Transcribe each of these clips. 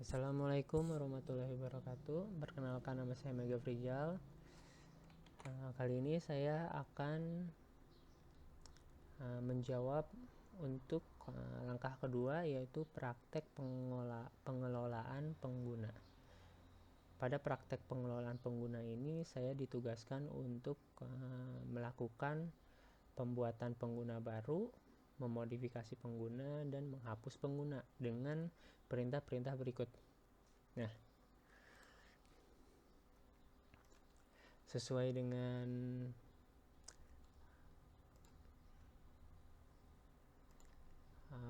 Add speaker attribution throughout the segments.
Speaker 1: Assalamualaikum warahmatullahi wabarakatuh. Perkenalkan, nama saya Mega Frijal. Kali ini saya akan menjawab untuk langkah kedua, yaitu praktek pengelolaan pengguna. Pada praktek pengelolaan pengguna ini saya ditugaskan untuk melakukan pembuatan pengguna baru, memodifikasi pengguna, dan menghapus pengguna dengan perintah-perintah berikut. Nah, sesuai dengan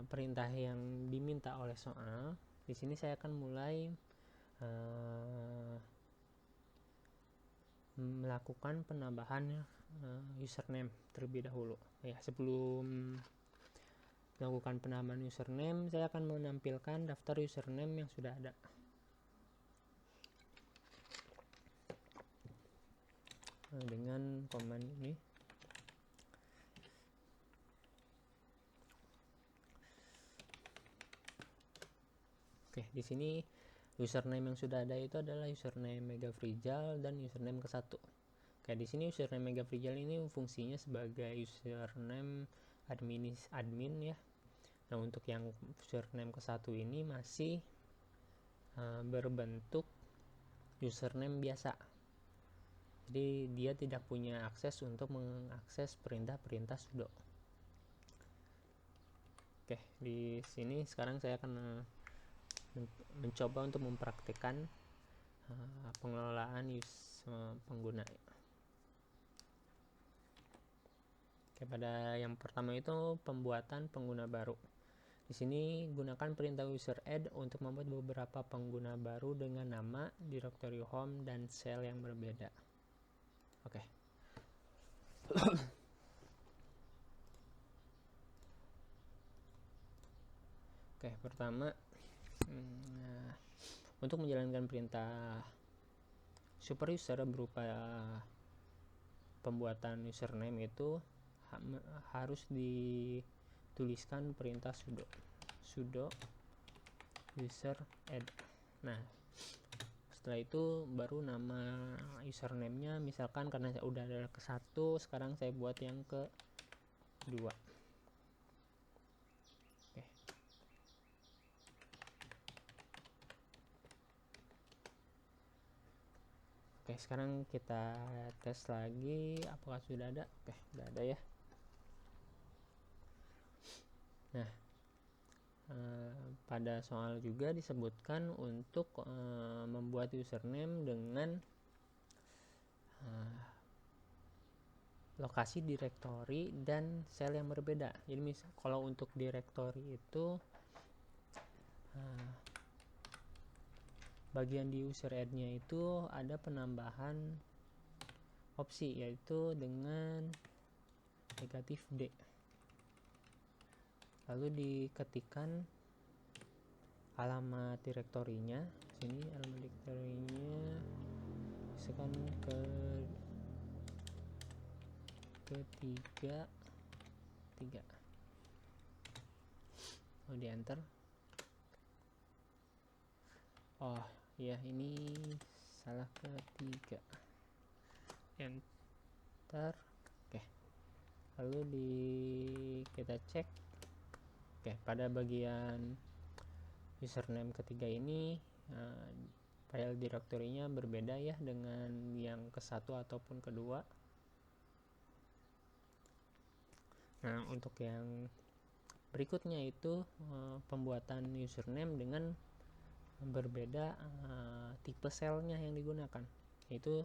Speaker 1: perintah yang diminta oleh soal, di sini saya akan mulai melakukan penambahan username terlebih dahulu. Ya, sebelum melakukan penambahan username, saya akan menampilkan daftar username yang sudah ada. Dengan command ini. Oke, di sini username yang sudah ada itu adalah username Mega Frijal dan username ke-1. Oke, di sini username Mega Frijal ini fungsinya sebagai username admin ya. Nah, untuk yang username ke-1 ini masih berbentuk username biasa. Jadi dia tidak punya akses untuk mengakses perintah-perintah sudo. Oke, di sini sekarang saya akan mencoba untuk mempraktikkan pengelolaan pengguna. Oke, pada yang pertama itu pembuatan pengguna baru. Di sini gunakan perintah user add untuk membuat beberapa pengguna baru dengan nama, directory home, dan shell yang berbeda. Oke. Oke, pertama untuk menjalankan perintah super user berupa pembuatan username itu harus dituliskan perintah sudo user add. Nah, setelah itu baru nama username-nya, misalkan karena saya udah ada ke-1, sekarang saya buat yang ke-2. Oke, sekarang kita tes lagi apakah sudah ada. Oke, sudah ada ya. Nah, pada soal juga disebutkan untuk membuat username dengan lokasi direktori dan shell yang berbeda. Jadi misal kalau untuk direktori itu bagian di user add-nya itu ada penambahan opsi, yaitu dengan negatif D. Lalu diketikkan alamat direktorinya. Sini alamat direktorinya misalkan ketiga. Oh, di enter. Oh ya, ini salah ketiga. Enter. Oke, lalu kita cek. Oke, pada bagian username ketiga ini file direktorinya berbeda ya dengan yang ke-1 ataupun ke-2. Nah, untuk yang berikutnya itu pembuatan username dengan berbeda tipe shellnya yang digunakan, yaitu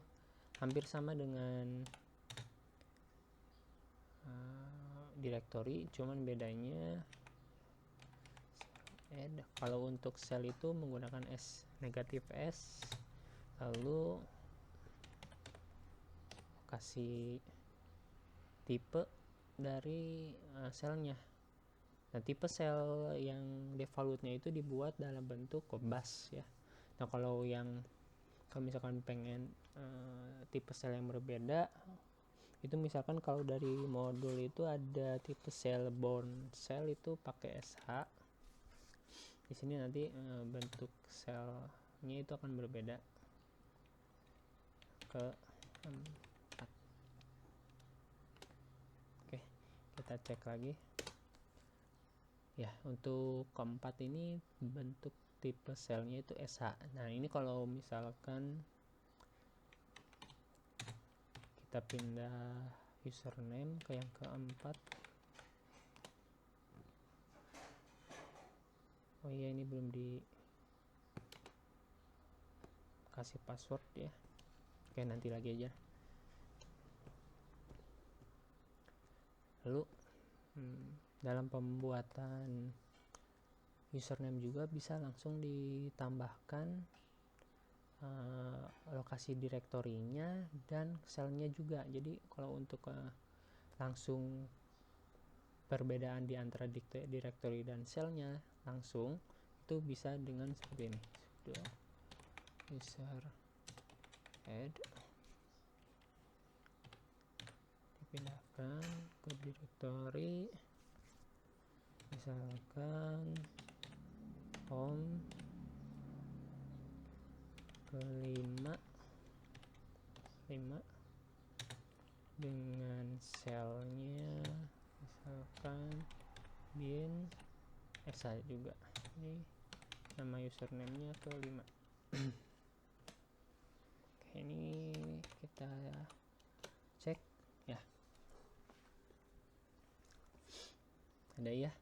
Speaker 1: hampir sama dengan directory, cuman bedanya kalau untuk shell itu menggunakan negatif S, lalu kasih tipe dari shellnya. Nah, tipe shell yang defaultnya itu dibuat dalam bentuk bus ya. Nah, kalau misalkan pengen tipe shell yang berbeda, itu misalkan kalau dari modul itu ada tipe shell bound shell itu pakai SH. Di sini nanti bentuk selnya itu akan berbeda ke 4. Oke, kita cek lagi ya. Untuk keempat ini bentuk tipe selnya itu SH. Nah ini kalau misalkan kita pindah username ke yang keempat, oh iya ini belum dikasih password ya. Oke, nanti lagi aja. Lalu dalam pembuatan username juga bisa langsung ditambahkan lokasi direktorinya dan selnya juga. Jadi kalau untuk langsung perbedaan di antara directory dan selnya langsung, itu bisa dengan seperti ini, sudo user add, dipindahkan ke directory, misalkan home ke 5 dengan selnya misalkan bin SA juga. Ini nama username-nya ke 5. Oke, ini kita cek ya. Ada ya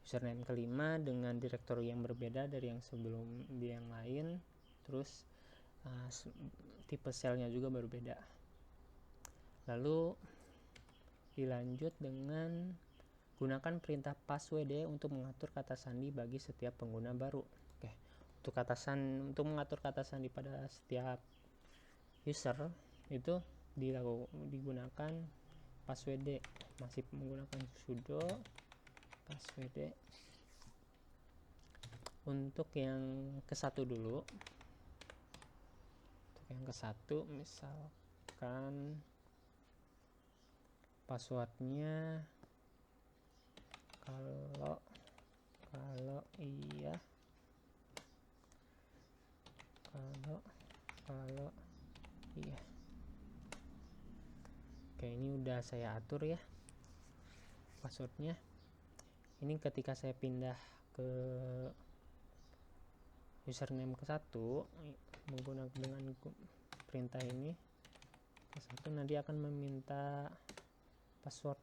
Speaker 1: username kelima dengan direktori yang berbeda dari yang sebelum di yang lain, terus tipe selnya juga berbeda. Lalu dilanjut dengan gunakan perintah passwd untuk mengatur kata sandi bagi setiap pengguna baru. Oke, untuk mengatur kata sandi pada setiap user itu digunakan passwd, masih menggunakan sudo passwd. Untuk yang ke-1 dulu, untuk yang ke-1 misalkan passwordnya kalau iya, kalau iya. Oke, ini udah saya atur ya passwordnya. Ini ketika saya pindah ke username ke-1 menggunakan dengan perintah ini ke-1, nanti akan meminta password.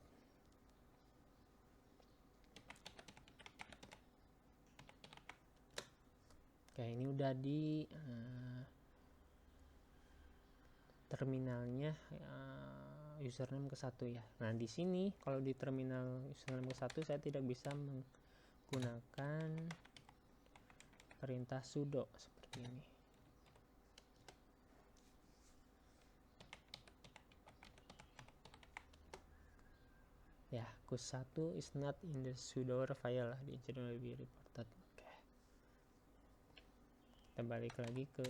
Speaker 1: Oke, ini udah di terminalnya username ke-1 ya. Nah di sini kalau di terminal username ke-1 saya tidak bisa menggunakan perintah sudo seperti ini. Ya, kus1 is not in the sudo file di generally reported. Oke. Kita balik lagi ke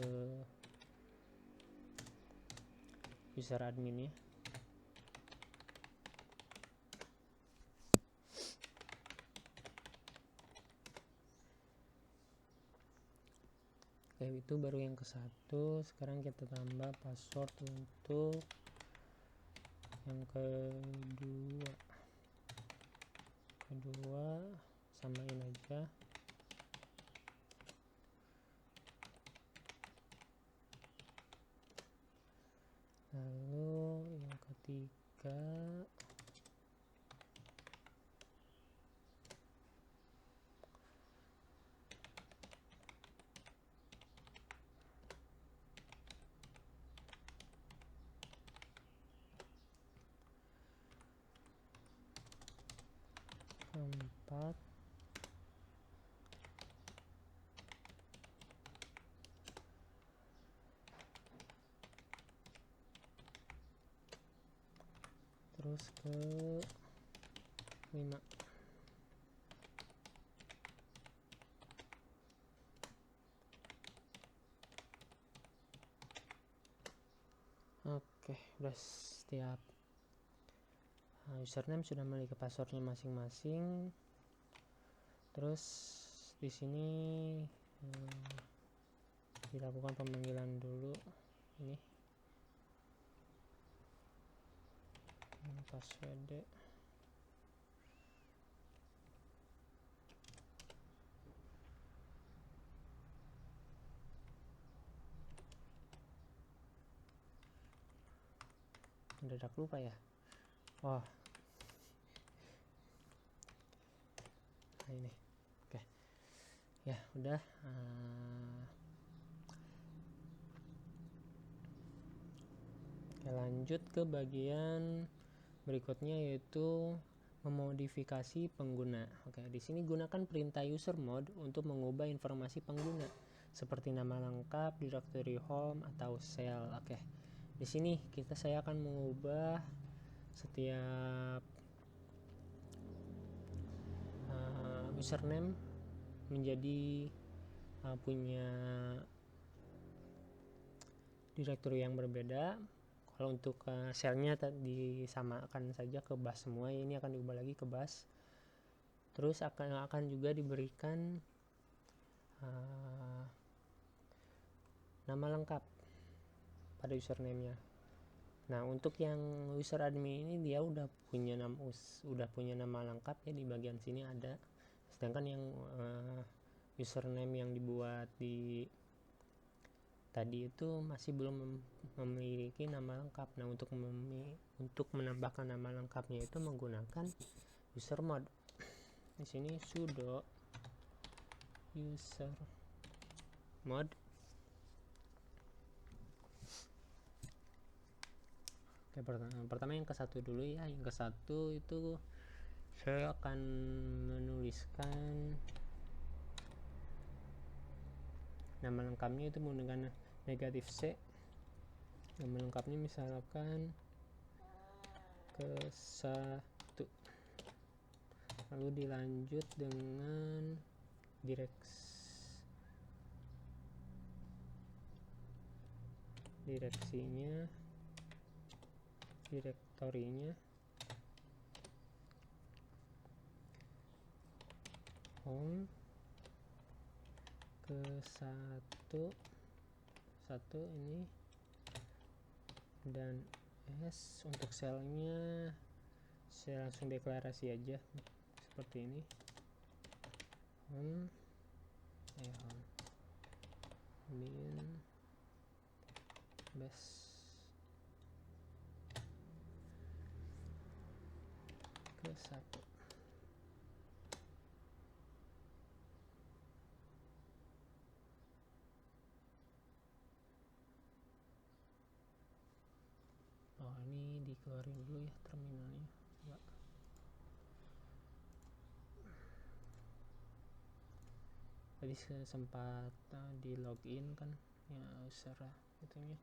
Speaker 1: user admin ya. Oke, itu baru yang ke-1. Sekarang kita tambah password untuk yang kedua samain aja. Lalu yang ketiga keempat terus ke 5. Oke, udah setiap username sudah memiliki passwordnya masing-masing. Terus di sini dilakukan pemanggilan dulu ini password. Mendadak lupa ya. Wah, nah ini oke ya udah. Oke, lanjut ke bagian berikutnya yaitu memodifikasi pengguna. Oke, di sini gunakan perintah user mode untuk mengubah informasi pengguna seperti nama lengkap, directory home atau shell. Oke, di sini saya akan mengubah setiap username menjadi punya directory yang berbeda. Kalau untuk shellnya disamakan saja ke bus semua, ini akan diubah lagi ke bus. Terus akan juga diberikan nama lengkap pada username-nya. Nah, untuk yang user admin ini dia udah punya nama lengkap ya, di bagian sini ada. Sedangkan yang username yang dibuat di tadi itu masih belum memiliki nama lengkap. Nah, untuk menambahkan nama lengkapnya itu menggunakan user mode. Di sini sudo user mode. Oke, pertama yang ke satu dulu ya. Yang ke satu itu saya akan menuliskan nama lengkapnya itu menggunakan negatif C. Nama lengkapnya misalkan ke satu, lalu dilanjut dengan direktorinya home ke satu ini, dan S untuk selnya saya langsung deklarasi aja seperti ini, home bin base ke satu. Ini dikeluarin dulu ya terminalnya. Tadi sempat di login kan ya, user itunya.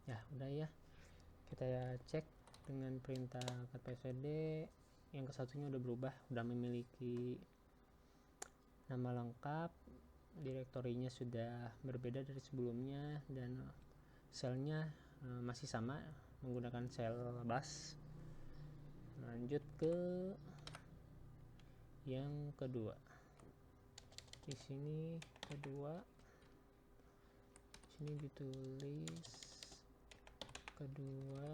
Speaker 1: Ya udah ya, kita cek dengan perintah password. Yang kesatunya udah berubah, udah memiliki nama lengkap, direktorinya sudah berbeda dari sebelumnya, dan shellnya masih sama menggunakan shell bus. Lanjut ke yang kedua. Di sini kedua, sini ditulis kedua.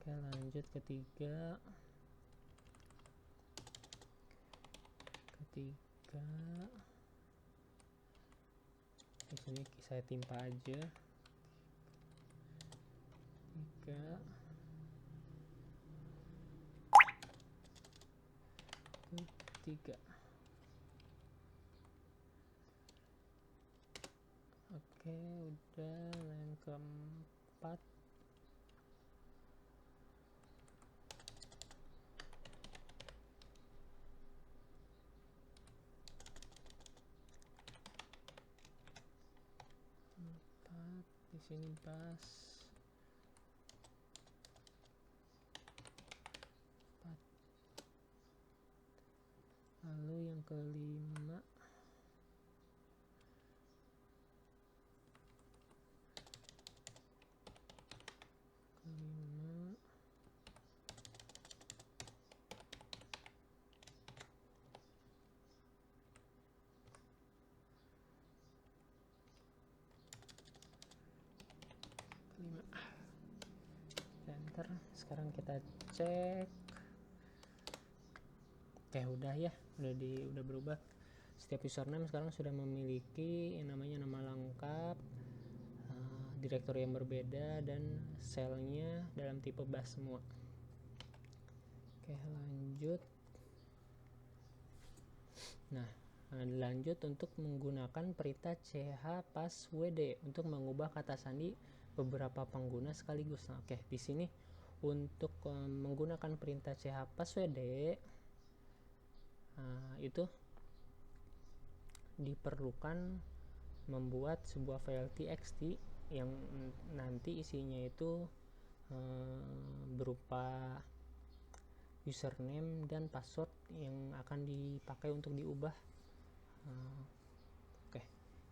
Speaker 1: Oke, lanjut ketiga. Di sini saya timpa aja 3 3. Oke, udah. Yang keempat, di sini bus 4. Lalu yang kelima enter. Sekarang kita cek. Oke, udah ya, udah berubah. Setiap username sekarang sudah memiliki yang namanya nama lengkap, direktori yang berbeda, dan selnya dalam tipe bash semua. Oke, lanjut. Nah, lanjut untuk menggunakan perintah chpasswd untuk mengubah kata sandi beberapa pengguna sekaligus. Nah, oke, di sini untuk menggunakan perintah chpasswd itu diperlukan membuat sebuah file txt yang nanti isinya itu berupa username dan password yang akan dipakai untuk diubah. Oke,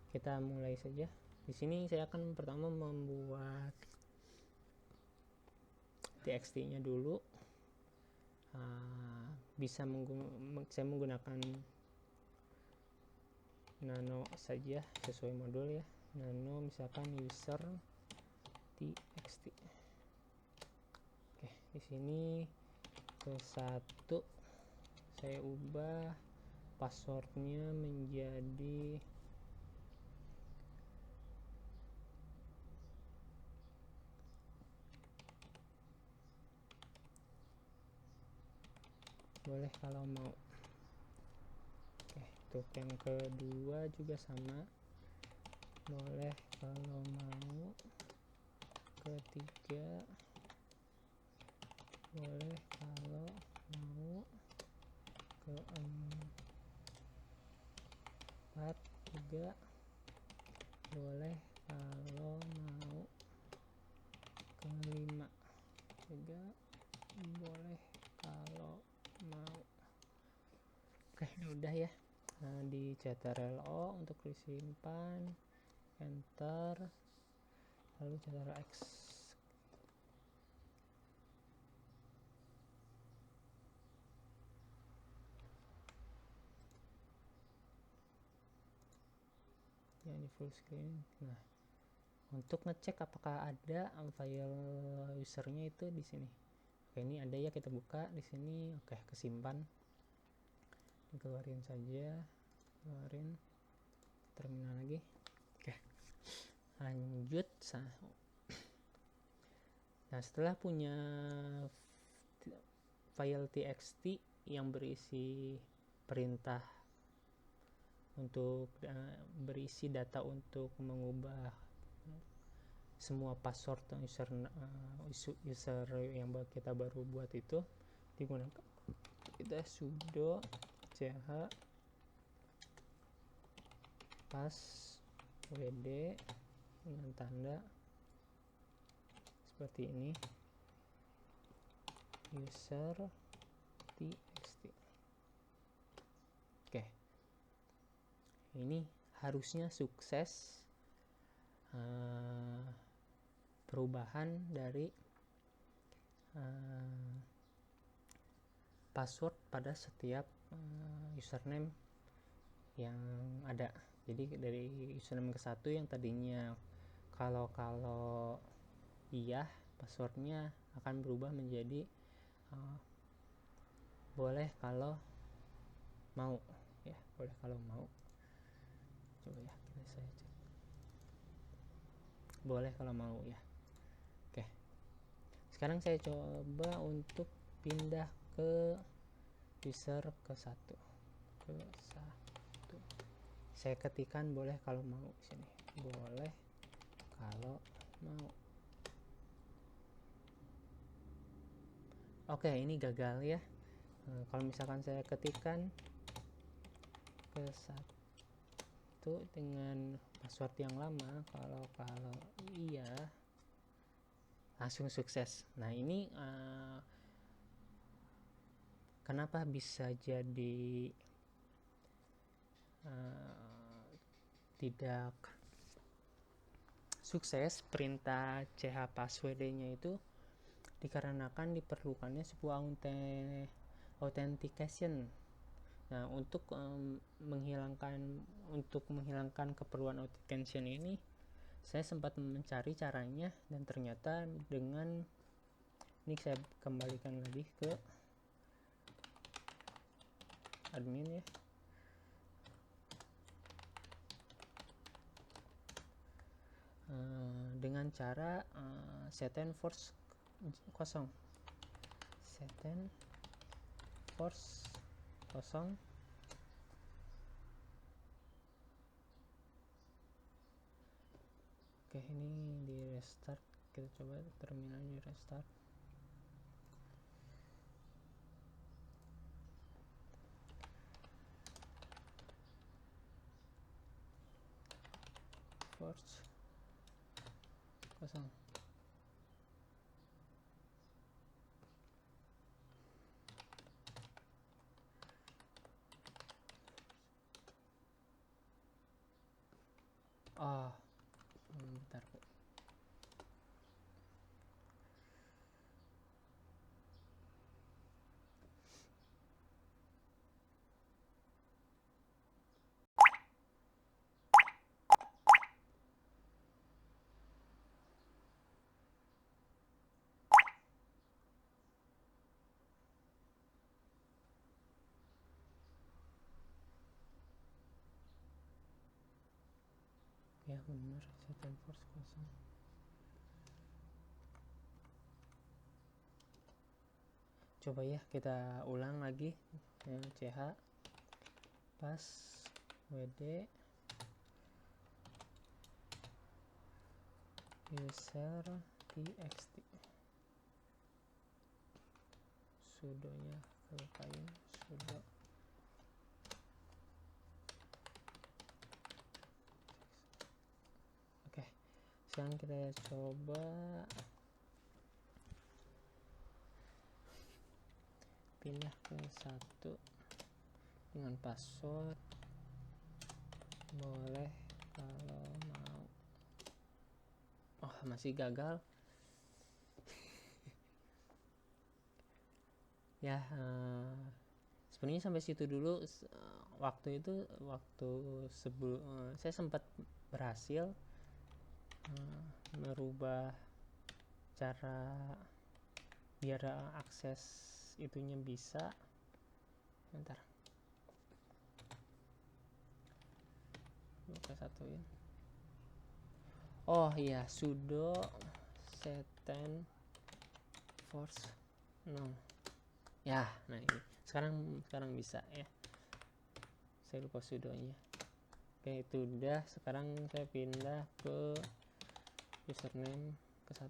Speaker 1: kita mulai saja. Di sini saya akan pertama membuat txt-nya dulu. Saya menggunakan nano saja sesuai modul ya. Nano misalkan user txt. Oke, di sini ke 1 saya ubah passwordnya menjadi boleh kalau mau. Oke, untuk yang kedua juga sama, boleh kalau mau. Ketiga boleh kalau mau. Keempat juga boleh kalau mau. Kelima juga boleh kalau mau. Oke, udah ya. Di ctrl-o untuk disimpan, enter, lalu ctrl-x. Ya, ini full screen. Nah, untuk ngecek apakah ada file usernya itu di sini. Oke, ini ada ya, kita buka di sini. Oke, kesimpan. Keluarin saja, keluarin terminal lagi. Oke, lanjut. Nah, setelah punya file txt yang berisi perintah untuk berisi data untuk mengubah semua password user yang kita baru buat itu digunakan, kita sudo ch passwd dengan tanda seperti ini, user txt. Oke, ini harusnya sukses perubahan dari password pada setiap username yang ada. Jadi dari username ke 1 yang tadinya kalau iya, passwordnya akan berubah menjadi boleh kalau mau ya, boleh kalau mau. Coba ya, saya cek. Boleh kalau mau ya. Oke, sekarang saya coba untuk pindah ke user ke 1. Saya ketikkan boleh kalau mau di sini. Boleh kalau mau. Oke, ini gagal ya. Kalau misalkan saya ketikkan ke 1 dengan password yang lama, kalau iya, langsung sukses. Nah, ini kenapa bisa jadi tidak sukses perintah chpasswd-nya itu dikarenakan diperlukannya sebuah authentication. Nah, untuk menghilangkan keperluan authentication ini, saya sempat mencari caranya dan ternyata dengan Ini saya kembalikan lagi ke admin ya. Dengan cara seten force kosong, seten force kosong. Oke, ini di restart, kita coba terminal di restart. Force kosong. Bentar. Ya benar, seten force kosong. Coba ya kita ulang lagi ya, ch pas wd user txt, sudonya lupain, sudo oke. Sekarang kita coba pindah ke 1 dengan password, boleh kalau mau. Masih gagal ya. Sebenarnya sampai situ dulu. Waktu sebelum saya sempat berhasil merubah cara biar akses itunya bisa. Bentar, buka satuin. Iya, sudo seten force no ya. Nah ini sekarang bisa ya, saya lupa sudonya. Oke, itu udah. Sekarang saya pindah ke username ke 1,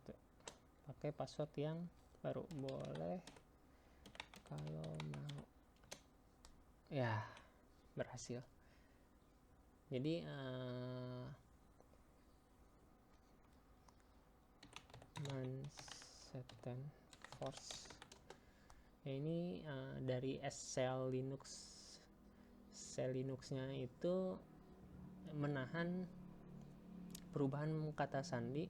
Speaker 1: pakai password yang baru, boleh kalau mau ya. Berhasil. Jadi seten force ya, ini dari shell Linuxnya itu menahan perubahan kata sandi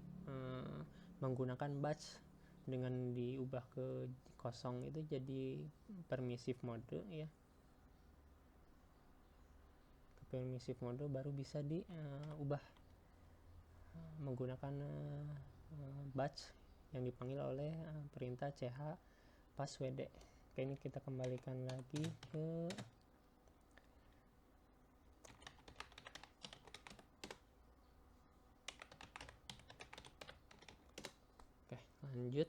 Speaker 1: menggunakan batch. Dengan diubah ke kosong itu jadi permissive mode ya. Permissive mode baru bisa diubah menggunakan batch yang dipanggil oleh perintah ch pas wd. Oke, ini kita kembalikan lagi ke lanjut.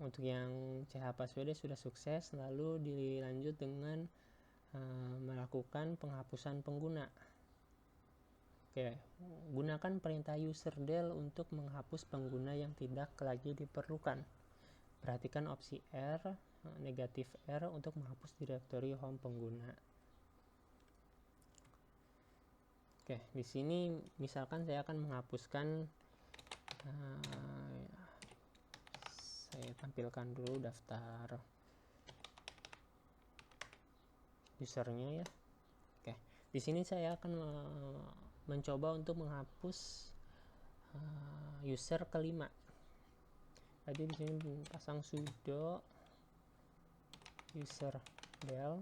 Speaker 1: Untuk yang ch password sudah sukses, lalu dilanjut dengan melakukan penghapusan pengguna. Oke, gunakan perintah userdel untuk menghapus pengguna yang tidak lagi diperlukan. Perhatikan opsi R, negatif R untuk menghapus direktori home pengguna. Oke, di sini misalkan saya akan menghapuskan, saya tampilkan dulu daftar usernya ya. Oke, di sini saya akan mencoba untuk menghapus user kelima. Jadi di sini pasang sudo userdel.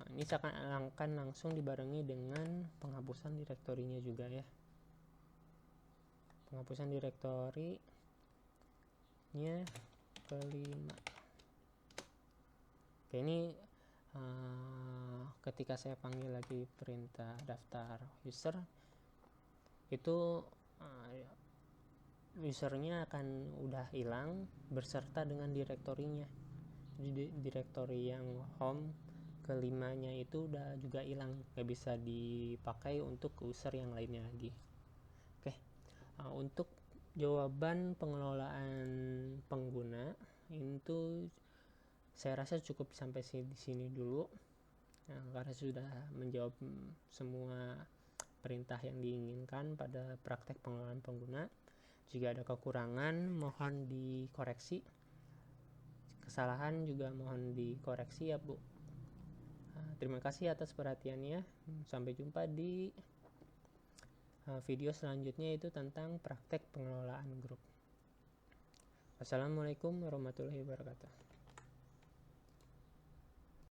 Speaker 1: Ini akan langsung dibarengi dengan penghapusan direktorinya juga ya. penghapusan direktorinya kelima. Oke, ini ketika saya panggil lagi perintah daftar user, itu usernya akan udah hilang berserta dengan direktorinya. Jadi direktori yang home kelimanya itu udah juga hilang, nggak bisa dipakai untuk user yang lainnya lagi. Oke, untuk jawaban pengelolaan pengguna itu saya rasa cukup sampai di sini dulu. Karena sudah menjawab semua perintah yang diinginkan pada praktek pengelolaan pengguna. Jika ada kekurangan mohon dikoreksi, kesalahan juga mohon dikoreksi ya Bu. Terima kasih atas perhatiannya. Sampai jumpa di video selanjutnya, itu tentang praktek pengelolaan grup. Wassalamualaikum warahmatullahi wabarakatuh.